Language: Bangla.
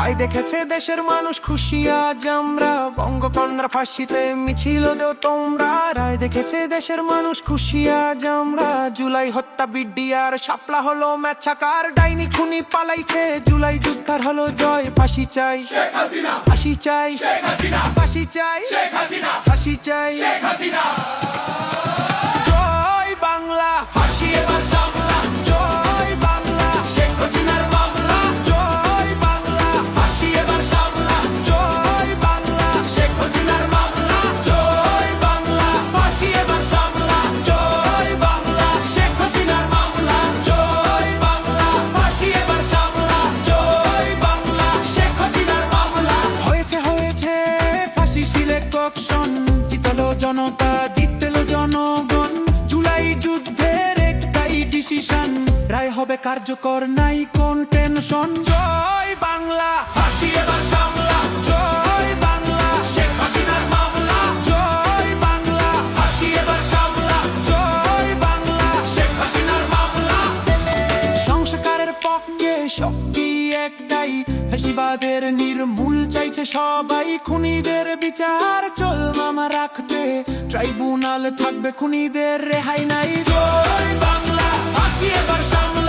রায় দেখেছে দেশের মানুষ খুশি আজ আমরা, বঙ্গকন্যার ফাঁসিতে মিছিল দেও তোমরা। রায় দেখেছে দেশের মানুষ খুশি আজ আমরা, জুলাই হত্যা বিডিআর শাপলা হলো ম্যাচাকার। ডাইনি খুনি পালাইছে, জুলাই যুদ্ধার হলো জয়। ফাঁসি চাই ফাঁসি চাই ফাঁসি চাই ফাঁসি চাই। জয় বাংলা, ফাঁসি এবার সামলা। জয় বাংলা, শেখ হাসিনার মামলা। জয় বাংলা, ফাঁসি এবার সামলা। জয় বাংলা, শেখ হাসিনার মামলা। জয় বাংলা, ফাঁসি এবার সামলা। জয় বাংলা, শেখ হাসিনার মামলা। জয় বাংলা, ফাঁসি এবার সামলা। জয় বাংলা, শেখ হাসিনার মামলা। হয়েছে হয়েছে ফাঁসি সিলেকশন, জিতলো জনতা, জিতলো জনগণ। জুলাই যুদ্ধের একটাই ডিসিশন, রায় হবে কার্যকর, নাই কোন টেনশন। জয় বাংলা, ফাঁসি এবার সামলা। জয় বাংলা, শেখ হাসিনার মামলা। জয় বাংলা, ফাঁসি এবার সামলা। জয় বাংলা, শেখ হাসিনার মামলা। সংস্কারের পক্ষে শক্তি একটাই, ফ্যাসিবাদের নির্মূল চাইছে সবাই। খুনিদের বিচার চল মামা রাখতে, ট্রাইব্যুনাল থাকবে, খুনিদের রেহাই নাই। জয় বাংলা, ফাঁসি এবার সামলা।